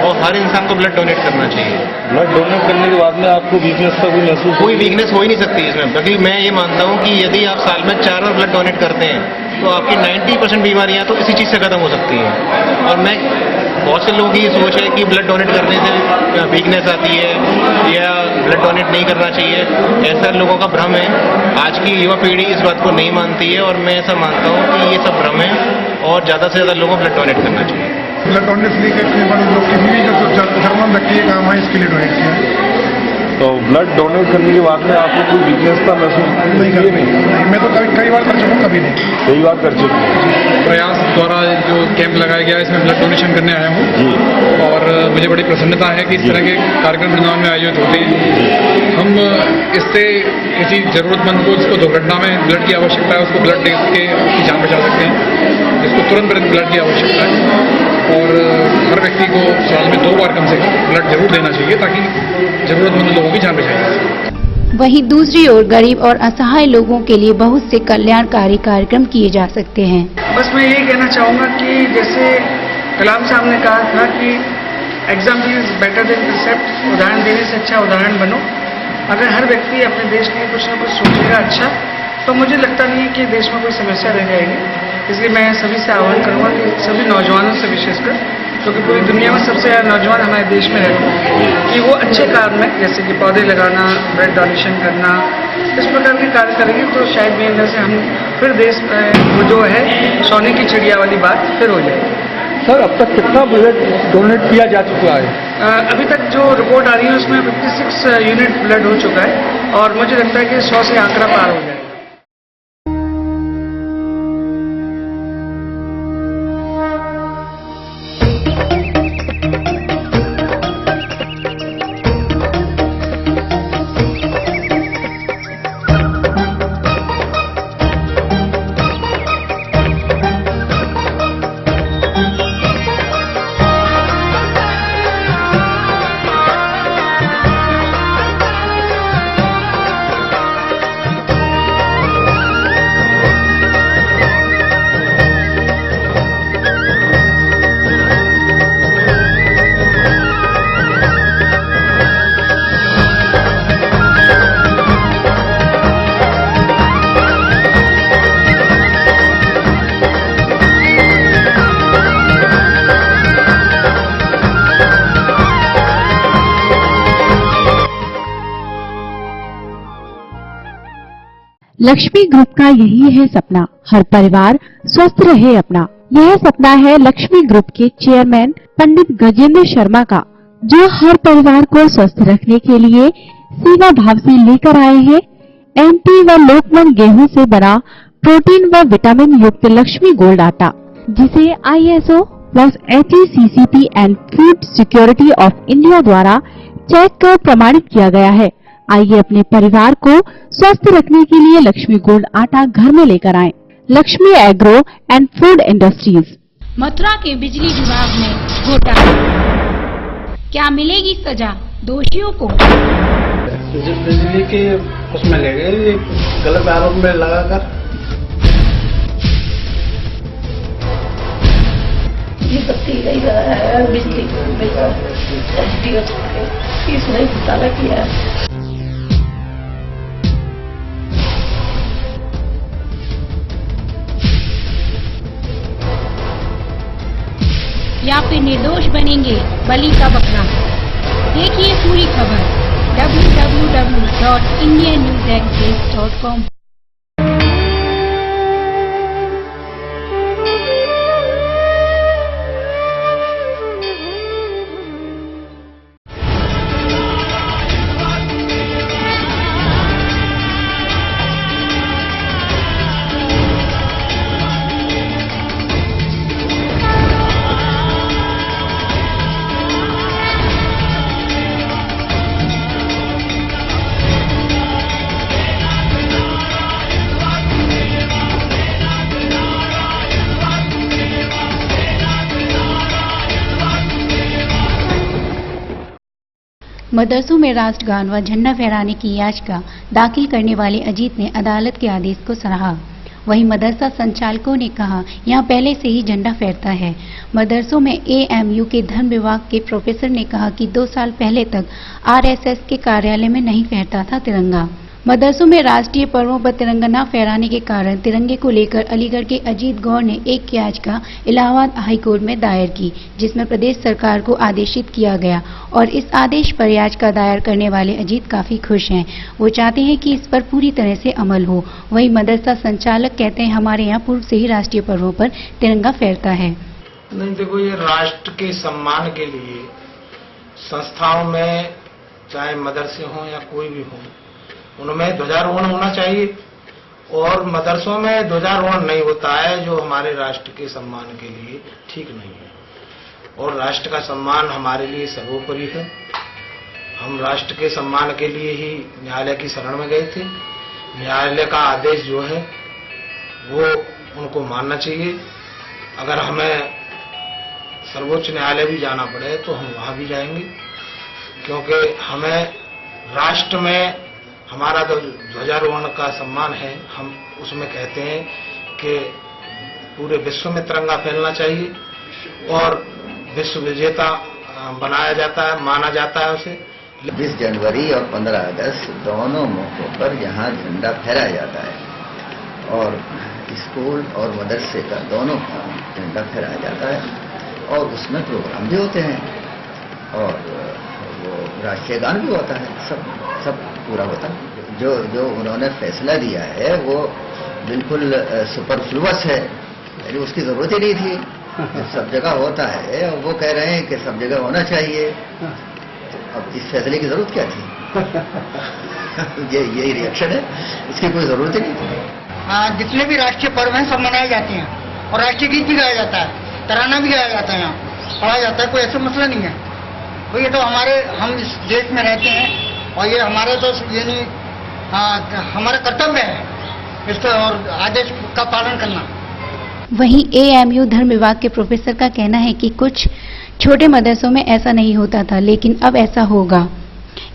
R: और हर इंसान को ब्लड डोनेट करना चाहिए।
K: ब्लड डोनेट करने के बाद में आपको वीकनेस का कोई महसूस?
R: कोई वीकनेस हो ही नहीं सकती इसमें, क्योंकि मैं ये मानता हूँ कि यदि आप साल में 4 बार ब्लड डोनेट करते हैं तो आपकी 90% बीमारियाँ तो इसी चीज़ से खत्म हो सकती हैं। और मैं बहुत से लोगों की ये सोच है कि ब्लड डोनेट करने से वीकनेस आती है या ब्लड डोनेट नहीं करना चाहिए, ऐसा लोगों का भ्रम है। आज की युवा पीढ़ी इस बात को नहीं मानती है और मैं ऐसा मानता हूँ कि ये सब भ्रम है और ज़्यादा से ज़्यादा लोगों को ब्लड डोनेट करना चाहिए।
K: ब्लड डोनेट इसलिए लोग किडनी का थर्मल रखिए काम है, इसके लिए डोनेट किया। तो ब्लड डोनेट करने के बाद में आपको कोई वीकनेस का महसूस नहीं करती? नहीं, मैं तो कई बार कर चुका हूँ, कभी नहीं। कई बार कर चुका हूँ।
S: प्रयास द्वारा जो कैंप लगाया गया है, इसमें ब्लड डोनेशन करने आया हूँ और मुझे बड़ी प्रसन्नता है कि इस तरह के कार्यक्रम वृंदावन में आयोजित होते हैं। हम इससे किसी जरूरतमंद को जिसको दुर्घटना में ब्लड की आवश्यकता है उसको ब्लड दे के उसकी जान बचा सकते हैं, जिसको तुरंत ब्लड की आवश्यकता है। और हर व्यक्ति को साल में 2 बार कम से कम ब्लड जरूर देना चाहिए ताकि जरूरतमंद लोगों की जान बचाई जा सके।
C: वहीं दूसरी ओर गरीब और असहाय लोगों के लिए बहुत से कल्याणकारी कार्यक्रम किए जा सकते हैं।
T: बस मैं यही कहना चाहूँगा कि जैसे कलाम साहब ने कहा था कि example is better than precept, उदाहरण देने से अच्छा उदाहरण बनो। अगर हर व्यक्ति अपने देश के लिए कुछ न कुछ सोचेगा अच्छा, तो मुझे लगता नहीं है कि देश में कोई समस्या रह जाएगी। इसलिए मैं सभी से आह्वान करूँगा कि सभी नौजवानों से विशेषकर, क्योंकि पूरी दुनिया में सबसे ज़्यादा नौजवान हमारे देश में रहते हैं, कि वो अच्छे कार्य में जैसे कि पौधे लगाना, ब्लड डोनेशन करना, इस प्रकार के कार्य करेंगे तो शायद मेरे अंदर से हम फिर देश वो जो है सोने की चिड़िया वाली बात फिर हो जाएगी।
K: सर, अब तक कितना ब्लड डोनेट किया जा चुका है?
T: अभी तक जो रिपोर्ट आ रही है उसमें 56 यूनिट ब्लड हो चुका है और मुझे लगता है कि 100 से आंकड़ा पार हो जाएगा।
B: लक्ष्मी ग्रुप का यही है सपना, हर परिवार स्वस्थ रहे अपना। यह सपना है लक्ष्मी ग्रुप के चेयरमैन पंडित गजेंद्र शर्मा का, जो हर परिवार को स्वस्थ रखने के लिए सेवा भाव से लेकर आए हैं एमपी व लोकमन गेहूं से बना प्रोटीन व विटामिन युक्त लक्ष्मी गोल्ड आटा, जिसे ISO plus HACCP and food security of India द्वारा चेक कर प्रमाणित किया गया है। आइए अपने परिवार को स्वस्थ रखने के लिए लक्ष्मी गोल्ड आटा घर में लेकर आएं। Lakshmi agro and food industries.
C: Mathura के बिजली विभाग में घोटाला, क्या मिलेगी सजा दोषियों को?
D: बिजली के उसमें ले गए, गलत आरोप में लगाकर।
Q: ये बत्ती नहीं लगाया, बिजली इसमें घोटाला किया है।
C: या फिर निर्दोष बनेंगे बलि का बकरा? देखिए पूरी खबर www.indiannewsexpress.com। मदरसों में राष्ट्रगान व झंडा फहराने की याचिका दाखिल करने वाले अजीत ने अदालत के आदेश को सराहा। वहीं मदरसा संचालकों ने कहा, यहां पहले से ही झंडा फहरता है। मदरसों में AMU के धर्म विभाग के प्रोफेसर ने कहा कि 2 साल पहले तक RSS के कार्यालय में नहीं फहरता था तिरंगा। मदरसों में राष्ट्रीय पर्वों पर तिरंगा न फहराने के कारण तिरंगे को लेकर अलीगढ़ के अजीत गौर ने एक याचिका इलाहाबाद हाईकोर्ट में दायर की, जिसमें प्रदेश सरकार को आदेशित किया गया और इस आदेश पर याचिका दायर करने वाले अजीत काफी खुश हैं। वो चाहते हैं कि इस पर पूरी तरह से अमल हो। वहीं मदरसा संचालक कहते हैं, हमारे यहाँ पूर्व से ही राष्ट्रीय पर्वों पर तिरंगा फहरता है।
R: नहीं, देखो, ये राष्ट्र के सम्मान के लिए संस्थाओं में, चाहे मदरसे हों या कोई भी हो, उनमें ध्वजारोहण होना चाहिए। और मदरसों में ध्वजारोहण नहीं होता है, जो हमारे राष्ट्र के सम्मान के लिए ठीक नहीं है। और राष्ट्र का सम्मान हमारे लिए सर्वोपरि है। हम राष्ट्र के सम्मान के लिए ही न्यायालय की शरण में गए थे। न्यायालय का आदेश जो है वो उनको मानना चाहिए। अगर हमें सर्वोच्च न्यायालय भी जाना पड़े तो हम वहां भी जाएंगे, क्योंकि हमें राष्ट्र में हमारा जो ध्वजारोहण का सम्मान है, हम उसमें कहते हैं कि पूरे विश्व में तिरंगा फैलना चाहिए और विश्व विजेता बनाया जाता है, माना जाता है उसे।
U: 20 जनवरी और 15 अगस्त दोनों मौकों पर यहाँ झंडा फहराया जाता है और स्कूल और मदरसे का दोनों का झंडा फहराया जाता है और उसमें प्रोग्राम भी होते हैं और वो राष्ट्रीय गान भी होता है, सब पूरा होता है। जो उन्होंने फैसला दिया है वो बिल्कुल सुपरफ्लुअस है, यानी उसकी जरूरत ही नहीं थी। सब जगह होता है और वो कह रहे हैं कि सब जगह होना चाहिए। अब इस फैसले की जरूरत क्या थी? यही रिएक्शन है, इसकी कोई जरूरत ही नहीं थी।
T: जितने भी राष्ट्रीय पर्व हैं सब मनाए जाते हैं और राष्ट्रीय गीत भी गाया जाता है, तराना भी गाया जाता है, यहाँ पढ़ा जाता है, कोई ऐसा मसला नहीं है। तो ये तो हम इस देश में रहते हैं और ये हमारा तो ये नहीं, हमारा कर्तव्य है इसका और आदेश का पालन करना।
C: वहीं AMU धर्म विभाग के प्रोफेसर का कहना है कि कुछ छोटे मदरसों में ऐसा नहीं होता था, लेकिन अब ऐसा होगा।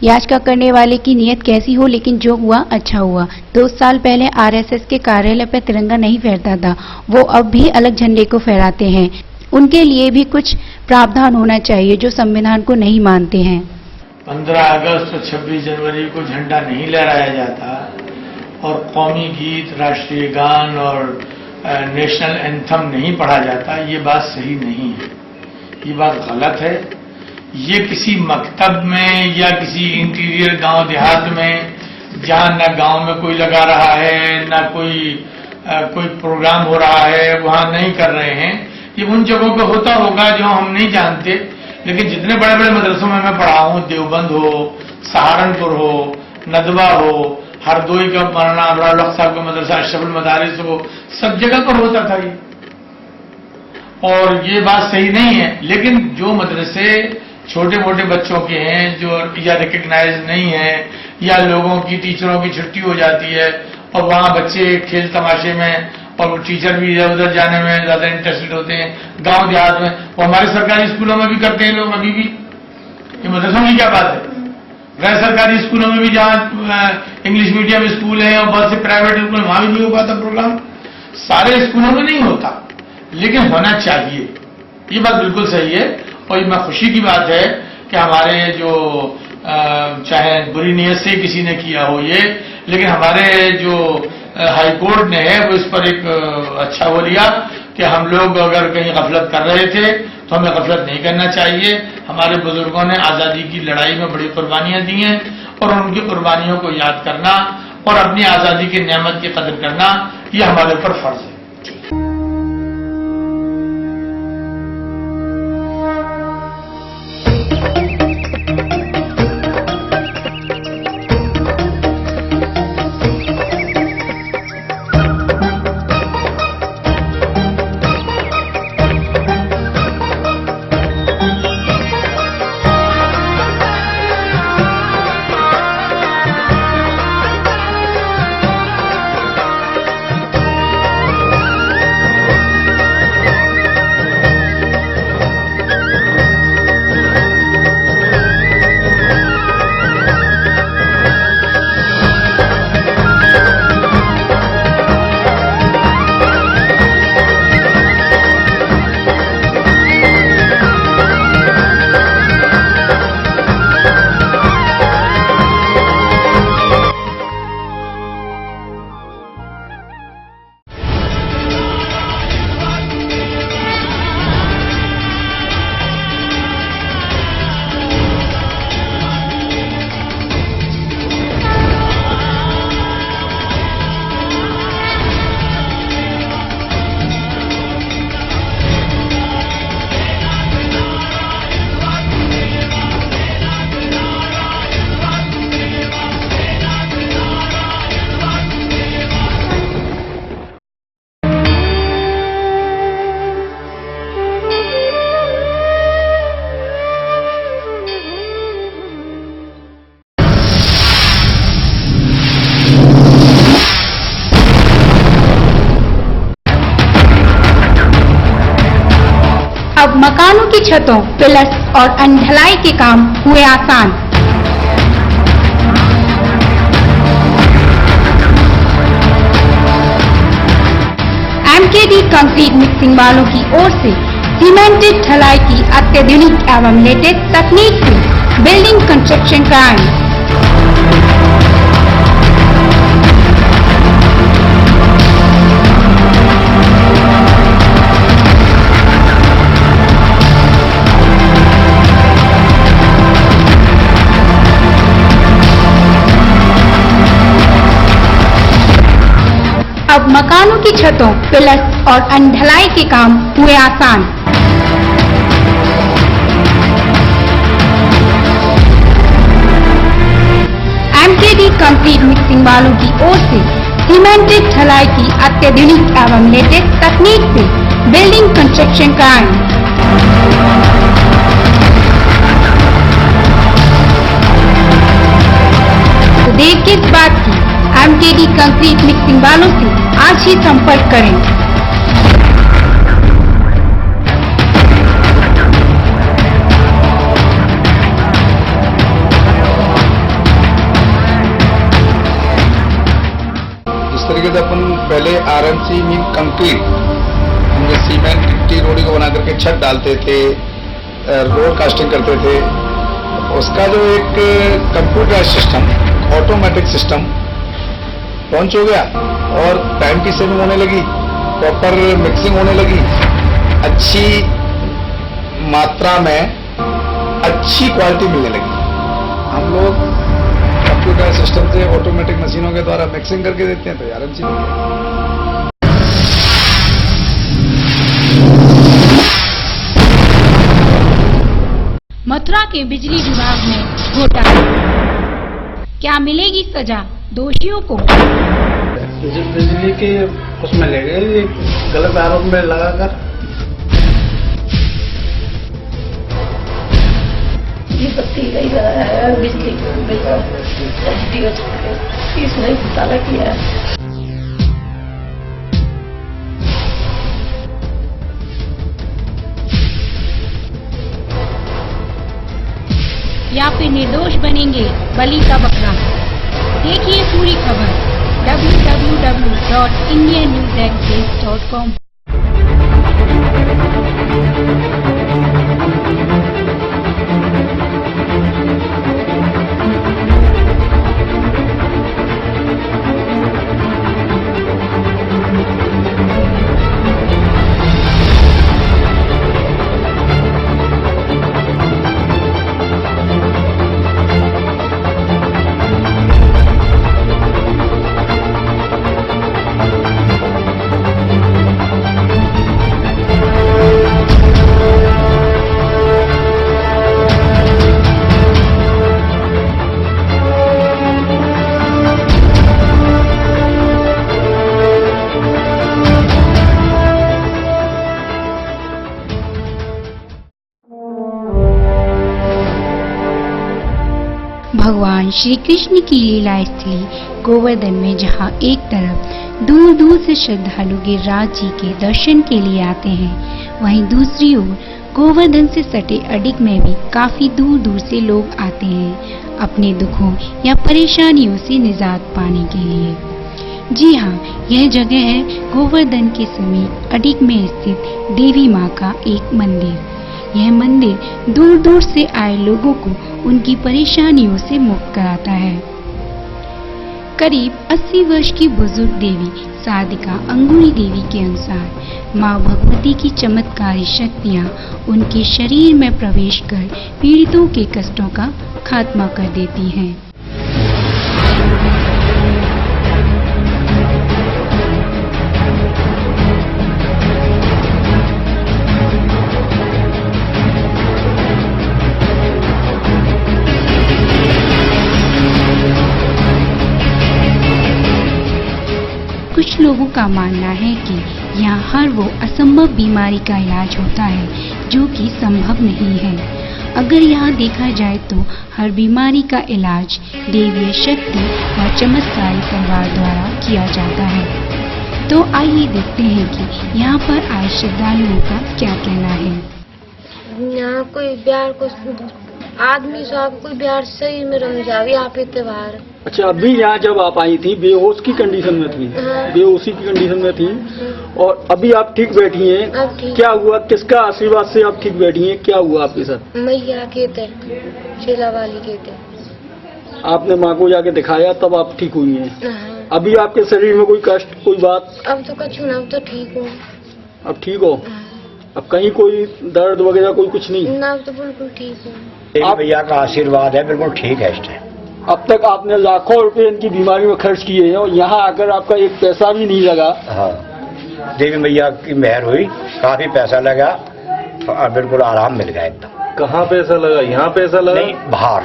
C: याचिका करने वाले की नीयत कैसी हो, लेकिन जो हुआ अच्छा हुआ। 2 साल पहले RSS के कार्यालय पर तिरंगा नहीं फहरता था, वो अब भी अलग झंडे को फहराते हैं। उनके लिए भी कुछ प्रावधान होना चाहिए जो संविधान को नहीं मानते हैं।
V: 15 अगस्त और 26 जनवरी को झंडा नहीं लहराया जाता और कौमी गीत, राष्ट्रीय गान और नेशनल एंथम नहीं पढ़ा जाता, ये बात सही नहीं है, ये बात गलत है। ये किसी मकतब में या किसी इंटीरियर गांव देहात में जहां न गांव में कोई लगा रहा है, न कोई प्रोग्राम हो रहा है, वहां नहीं कर रहे हैं। ये उन जगहों पे होता होगा जो हम नहीं जानते, लेकिन जितने बड़े बड़े मदरसों में मैं पढ़ा हूं, देवबंद हो, सहारनपुर हो, नदवा हो, हरदोई का मौलाना अबरार साहब का मदरसा अशरफुल मदारिस हो, सब जगह पर होता था ये। और ये बात सही नहीं है, लेकिन जो मदरसे छोटे मोटे बच्चों के हैं, जो या रिकग्नाइज नहीं है, या लोगों की टीचरों की छुट्टी हो जाती है और वहां बच्चे खेल तमाशे में, और टीचर भी इधर उधर जाने में ज्यादा इंटरेस्टेड होते हैं, गांव देहात में, वो हमारे सरकारी स्कूलों में भी करते हैं लोग अभी भी। ये मदरसों की क्या बात है? गैर सरकारी स्कूलों में भी, जहां इंग्लिश मीडियम स्कूल है और बहुत से प्राइवेट स्कूल, वहां भी नहीं हो पाता प्रोग्राम। सारे स्कूलों में नहीं होता, लेकिन होना चाहिए, ये बात बिल्कुल सही है। और ये खुशी की बात है कि हमारे जो चाहे बुरी नीयत से किसी ने किया हो ये, लेकिन हमारे जो हाई कोर्ट ने है वो इस पर एक अच्छा वो लिया कि हम लोग अगर कहीं गफलत कर रहे थे तो हमें गफलत नहीं करना चाहिए। हमारे बुजुर्गों ने आज़ादी की लड़ाई में बड़ी कुर्बानियां दी हैं और उनकी कुर्बानियों को याद करना और अपनी आज़ादी की नेमत की कदर करना, ये हमारे ऊपर फर्ज है।
C: अब मकानों की छतों, पिलर्स और अन्य ढलाई के काम हुए आसान। एमकेडी कंक्रीट मिक्सिंग वालों की ओर से सीमेंटेड ढलाई की अत्याधुनिक एवं लेटेस्ट तकनीक से बिल्डिंग कंस्ट्रक्शन कार्य। अब मकानों की छतों, पिलर्स और अन्य ढलाई के काम हुए आसान। एमकेडी कंक्रीट मिक्सिंग वालों की ओर से सीमेंटेड ढलाई की अत्याधुनिक एवं लेटेस्ट तकनीक से बिल्डिंग कंस्ट्रक्शन कार्य। तो देर किस बात की, एमकेडी कंक्रीट मिक्सिंग वालों से आज ही संपर्क करें।
G: जिस तरीके से अपन पहले आरएमसी मीन कंक्रीट, हम सीमेंट गिट्टी रोड़ी को बना करके छत डालते थे, रोड कास्टिंग करते थे, उसका जो एक computer system, automatic system launch हो गया और टाइम की सेविंग होने लगी, प्रॉपर मिक्सिंग होने लगी, अच्छी मात्रा में अच्छी क्वालिटी मिलने लगी। हम लोग तो क्या सिस्टम से ऑटोमेटिक मशीनों के द्वारा मिक्सिंग करके देते हैं, तो आराम से
C: मथुरा के बिजली विभाग में घोटाला, क्या मिलेगी सजा दोषियों को?
D: बिजली के उसमें ले गए, गलत आरोप में लगाकर।
Q: ये बत्ती नहीं लगाया है, बिजली इसने घोटाला किया है।
C: या फिर निर्दोष बनेंगे बलि का बकरा? देखिए पूरी खबर www.indiannewsexpress.com। भगवान श्री कृष्ण की लीला स्थली गोवर्धन में जहां एक तरफ दूर दूर से श्रद्धालु गिरिराज जी के दर्शन के लिए आते हैं, वहीं दूसरी ओर गोवर्धन से सटे अडिग में भी काफी दूर दूर से लोग आते हैं अपने दुखों या परेशानियों से निजात पाने के लिए। जी हाँ, यह जगह है गोवर्धन के समीप अडिग में स्थित देवी माँ का एक मंदिर। यह मंदिर दूर दूर से आए लोगों को उनकी परेशानियों से मुक्त कराता है। करीब 80 वर्ष की बुजुर्ग देवी साधिका अंगुली देवी के अनुसार माँ भगवती की चमत्कारी शक्तियाँ उनके शरीर में प्रवेश कर पीड़ितों के कष्टों का खात्मा कर देती हैं। कुछ लोगों का मानना है कि यहाँ हर वो असंभव बीमारी का इलाज होता है जो कि संभव नहीं है। अगर यहाँ देखा जाए तो हर बीमारी का इलाज देवीय शक्ति व चमत्कारी तलवार द्वारा किया जाता है। तो आइए देखते हैं कि यहाँ पर आए श्रद्धालुओं का क्या कहना है।
A: यहाँ कोई बिहार को आदमी सब कोई बिहार सही में रह जावे यहाँ पे त्योहार।
H: अच्छा, अभी यहाँ जब आप आई थी बेहोश की कंडीशन में थी?
A: हाँ।
H: बेहोशी की कंडीशन में थी। और अभी आप ठीक बैठी हैं? क्या हुआ, किसका आशीर्वाद से आप ठीक बैठी हैं? क्या हुआ आपके साथ?
A: मैया कहते शेला वाली कहते।
H: आपने माँ को जाके दिखाया तब आप ठीक हुई हैं?
A: हाँ।
H: अभी आपके शरीर में कोई कष्ट, कोई बात?
A: अब तो कुछ ना, अब तो ठीक हूँ।
H: अब ठीक हो? अब कहीं कोई दर्द वगैरह कोई कुछ नहीं?
A: ना, अब तो बिल्कुल ठीक हूँ।
W: भैया का आशीर्वाद है, बिल्कुल ठीक है इस टाइम।
H: अब तक आपने लाखों रुपए इनकी बीमारी में खर्च किए हैं और यहाँ आकर आपका एक पैसा भी नहीं लगा।
W: हाँ, देवी मैया की मेहर हुई, काफी पैसा लगा और बिल्कुल आराम मिल गया एकदम।
H: कहाँ पैसा लगा? यहाँ पैसा लगा?
W: नहीं, बाहर।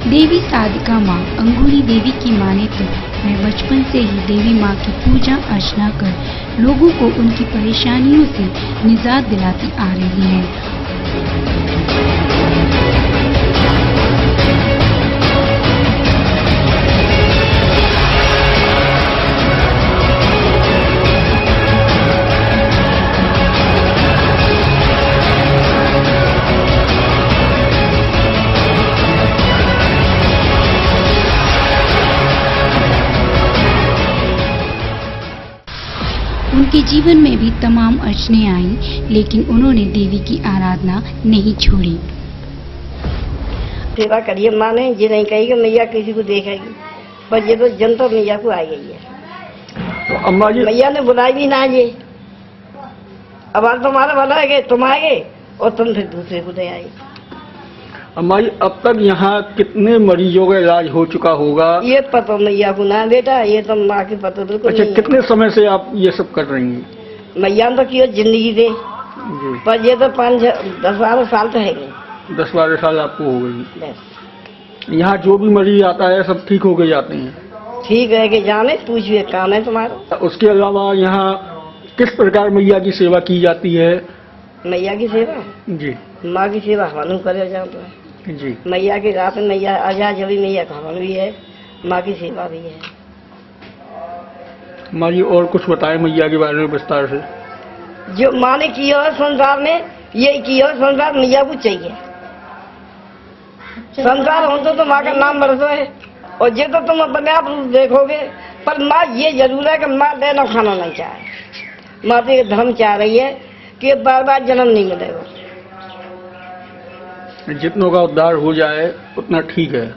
C: देवी साधिका माँ अंगुली देवी की माने तो वह बचपन से ही देवी माँ की पूजा अर्चना कर लोगों को उनकी परेशानियों से निजात दिलाती आ रही है। उनके जीवन में भी तमाम अड़चनें आईं, लेकिन उन्होंने देवी की आराधना नहीं छोड़ी।
X: सेवा करिए माँ ने, ये नहीं कही कि मैया किसी को देखेगी, पर ये तो जनता मैया को आई गई है।
H: तो अम्मा जी,
X: मैया ने बुलाई भी ना ये। अब आज तुम्हारा भला है कि तुम आए और तुम फिर दूसरे को दे आए।
H: हमारी अब तक यहाँ कितने मरीजों का इलाज हो चुका होगा?
X: ये पता मैया को ना बेटा, ये तो माँ की पता बिल्कुल।
H: अच्छा, कितने समय से आप ये सब कर रही हैं?
X: मैया तो किया जिंदगी दे, पर ये तो 5-10-12 साल तो है।
H: 10-12 साल आपको हो गई। यहाँ जो भी मरीज आता है सब ठीक होके जाते हैं? ठीक है कि जाने, पूछिए काम है तुम्हारा। उसके अलावा यहाँ किस प्रकार मैया की सेवा की जाती है? मैया की सेवा जी, माँ की सेवा हवन करे जाता है जी। मैया की रात में मैया आजा जबी मैया का हवन भी है, माँ की सेवा भी है। माँ जी और कुछ बताएं मैया के बारे में विस्तार से। जो माँ ने किया है संसार में, यही किया है संसार, मैया को चाहिए। संसार हो तो माँ का नाम बरसो है, और ये तो तुम अपने आप देखोगे। पर माँ ये जरूर है कि माँ देना खाना नहीं चाहे। माँ तो धर्म चाह रही है कि बार बार जन्म नहीं मिलेगा। जितनों का उद्धार हो जाए उतना ठीक है।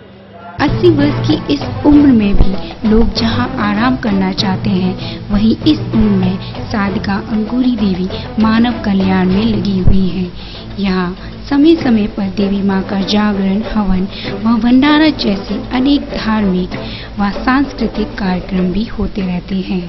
C: 80 वर्ष की इस उम्र में भी लोग जहां आराम करना चाहते हैं, वहीं इस उम्र में साधका अंगूरी देवी मानव कल्याण में लगी हुई हैं। यहाँ समय समय पर देवी माँ का जागरण, हवन व भंडारा जैसे अनेक धार्मिक व सांस्कृतिक कार्यक्रम भी होते रहते हैं।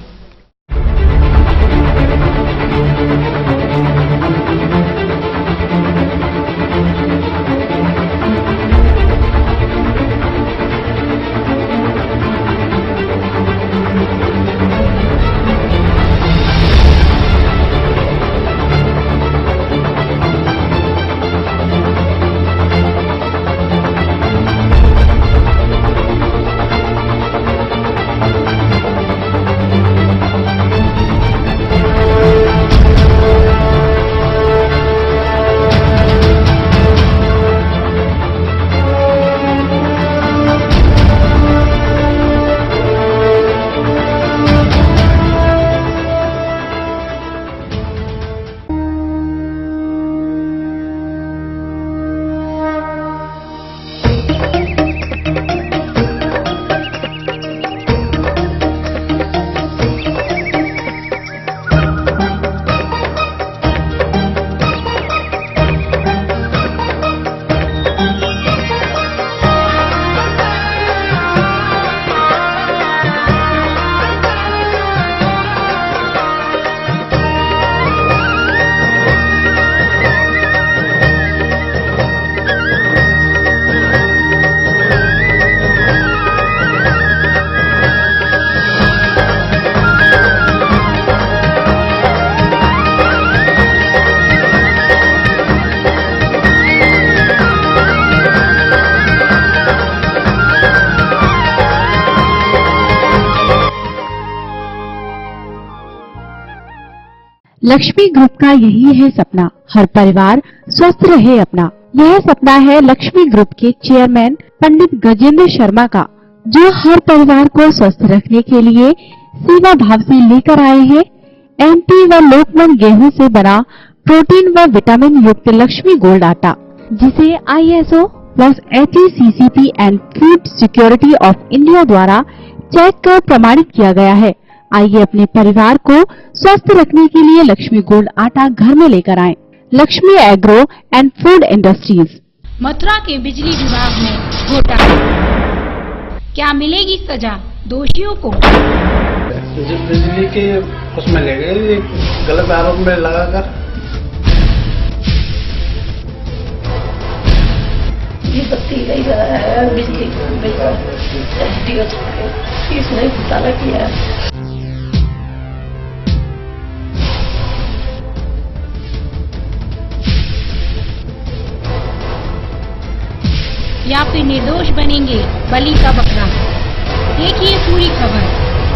B: लक्ष्मी ग्रुप का यही है सपना, हर परिवार स्वस्थ रहे अपना। यह सपना है लक्ष्मी ग्रुप के चेयरमैन पंडित गजेंद्र शर्मा का, जो हर परिवार को स्वस्थ रखने के लिए सेवा भाव से लेकर आए हैं एमपी व लोकमन गेहूं से बना प्रोटीन व विटामिन युक्त लक्ष्मी गोल्ड आटा, जिसे ISO plus HACCP and food security of India द्वारा चेक कर प्रमाणित किया गया है। आइए अपने परिवार को स्वस्थ रखने के लिए लक्ष्मी गोल्ड आटा घर में लेकर आएं। Lakshmi agro and food industries.
C: Mathura के बिजली विभाग में घोटाला, क्या मिलेगी सजा दोषियों को?
D: बिजली के उसमें ले गए गलत आरोप में लगाकर।
Q: ये बत्ती नहीं लगाया, बिजली इसने घोटाला किया है।
C: या फिर निर्दोष बनेंगे बलि का बकरा। देखिए पूरी खबर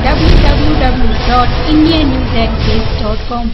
C: www.indiannewsexpress.com।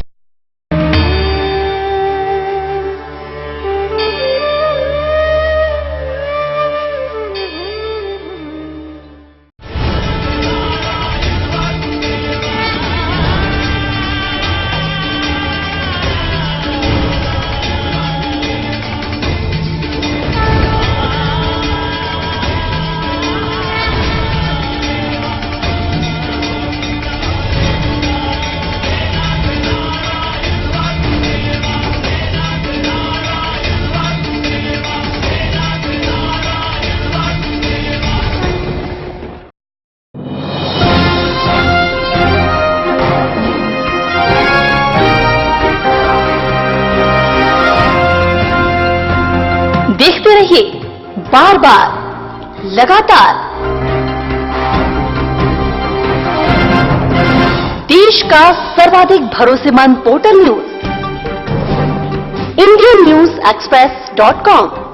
I: रहिए बार बार, लगातार। देश का सर्वाधिक भरोसेमंद पोर्टल न्यूज, IndianNewsExpress.com।